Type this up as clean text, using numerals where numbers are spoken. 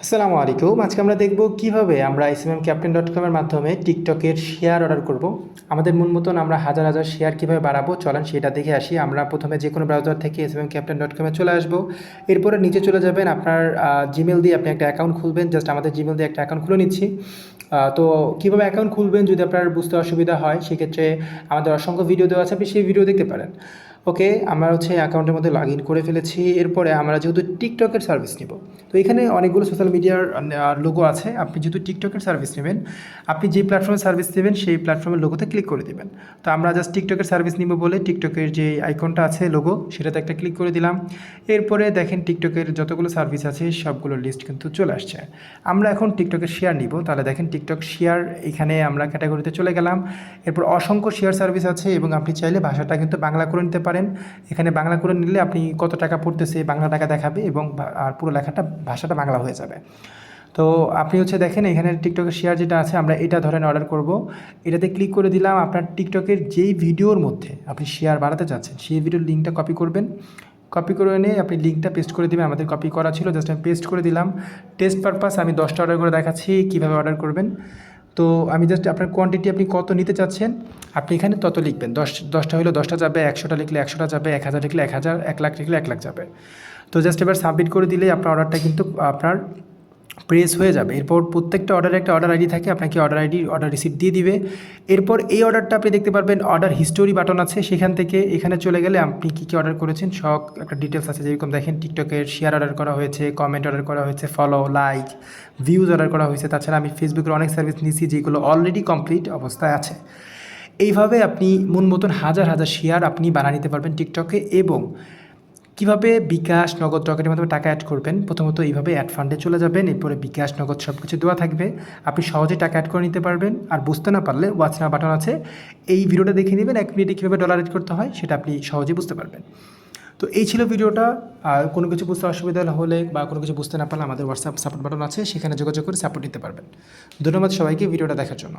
আসসালামু আলাইকুম। আজকে আমরা দেখব কিভাবে আমরা smcaptain.com এর মাধ্যমে টিকটকের শেয়ার অর্ডার করব। আমাদের মন মতন আমরা হাজার হাজার শেয়ার কিভাবে বাড়াবো চলেন সেটা দেখে আসি। আমরা প্রথমে যে কোনো ব্রাউজার থেকে smcaptain.com এ চলে আসব। এরপরে নিচে চলে যাবেন, আপনার জিমেল দিয়ে আপনি একটা অ্যাকাউন্ট খুলবেন। জাস্ট আমাদের জিমেল দিয়ে একটা অ্যাকাউন্ট খুলে নিচ্ছি। তো কীভাবে অ্যাকাউন্ট খুলবেন যদি আপনার বুঝতে অসুবিধা হয় সেক্ষেত্রে আমাদের অসংখ্য ভিডিও দেওয়া আছে, আপনি সেই ভিডিও দেখতে পারেন। ওকে, আমরা অ্যাকাউন্টের মধ্যে লগ ইন করে ফেলেছি। এরপরে আমরা যেহেতু টিকটকের সার্ভিস নিব, তো এখানে অনেকগুলো সোশ্যাল মিডিয়ার লোগো আছে। আপনি যেহেতু টিকটকের সার্ভিস নেবেন, আপনি যে প্ল্যাটফর্মে সার্ভিস নেবেন সেই প্ল্যাটফর্মের লোগোতে ক্লিক করে দেবেন। তো আমরা জাস্ট টিকটকের সার্ভিস নিব বলে টিকটকের যে আইকনটা আছে লোগো, সেটাতে একটা ক্লিক করে দিলাম। এরপরে দেখেন টিকটকের যতগুলো সার্ভিস আছে সবগুলো লিস্ট কিন্তু চলে আসছে। আমরা এখন টিকটকের শেয়ার নিব, তাহলে দেখেন টিকটক শেয়ার, এখানে আমরা ক্যাটাগরিতে চলে গেলাম। এরপর অসংখ্য শেয়ার সার্ভিস আছে এবং আপনি চাইলে ভাষাটা কিন্তু বাংলা করে নিতে পারেন। এখানে বাংলা করে নিলে আপনি কত টাকা পড়তেছে বাংলা টাকা দেখাবে এবং আর পুরো লেখাটা ভাষাটা বাংলা হয়ে যাবে। তো আপনি দেখেন এখানে টিকটকের শেয়ার যেটা আছে, আমরা এটা ধরেন অর্ডার করব। এটাতে ক্লিক করে দিলাম। আপনার টিকটকের যেই ভিডিওর মধ্যে আপনি শেয়ার বাড়াতে চাচ্ছেন সেই ভিডিওর লিঙ্কটা কপি করবেন। কপি করে এনে আপনি লিঙ্কটা পেস্ট করে দেবেন। আমাদের কপি করা ছিল, জাস্ট আমি পেস্ট করে দিলাম। টেস্ট পারপাস আমি 10টা অর্ডার করে দেখাচ্ছি কীভাবে অর্ডার করবেন। তো আমি জাস্ট আপনার কোয়ান্টিটি আপনি কত নিতে চাচ্ছেন আপনি এখানে তত লিখবেন। 10টা হলে 10টা যাবে, 100টা লিখলে 100টা যাবে, 1000 লিখলে 1000, 1 লাখ লিখলে 1 লাখ যাবে। তো জাস্ট এবার সাবমিট করে দিলেই আপনার অর্ডারটা কিন্তু আপনার প্রেস হয়ে যাবে। এরপর প্রত্যেকটা অর্ডারে একটা অর্ডার আইডি থাকে, আপনাকে অর্ডার আইডি অর্ডার রিসিপ্ট দিয়ে দিবে। এরপর এই অর্ডারটা আপনি দেখতে পারবেন, অর্ডার হিস্টোরি বাটন আছে, সেখান থেকে এখানে চলে গেলে আপনি কী কী অর্ডার করেছেন সব একটা ডিটেলস আছে। যেরকম দেখেন টিকটকের শেয়ার অর্ডার করা হয়েছে, কমেন্ট অর্ডার করা হয়েছে, ফলো, লাইক, ভিউজ অর্ডার করা হয়েছে। তাছাড়া আমি ফেসবুকের অনেক সার্ভিস নিয়েছি যেগুলো অলরেডি কমপ্লিট অবস্থায় আছে। এইভাবে আপনি মন মতন হাজার হাজার শেয়ার আপনি বানিয়ে নিতে পারবেন টিকটকে। এবং কীভাবে বিকাশ, নগদ, রকেটের মাধ্যমে টাকা অ্যাড করবেন, প্রথমত এইভাবে অ্যাড ফান্ডে চলে যাবেন। এরপরে বিকাশ, নগদ সব কিছু দেওয়া থাকবে, আপনি সহজে টাকা অ্যাড করে নিতে পারবেন। আর বুঝতে না পারলে ওয়াচ নাও বাটন আছে, এই ভিডিওটা দেখে নেবেন 1 মিনিটে কীভাবে ডলার অ্যাড করতে হয় সেটা আপনি সহজে বুঝতে পারবেন। তো এই ছিল ভিডিওটা। আর কোনো কিছু বুঝতে অসুবিধা হলে বা কোনো কিছু বুঝতে না পারলে আমাদের হোয়াটসঅ্যাপ সাপোর্ট বাটন আছে, সেখানে যোগাযোগ করে সাপোর্ট নিতে পারবেন। ধন্যবাদ সবাইকে ভিডিওটা দেখার জন্য।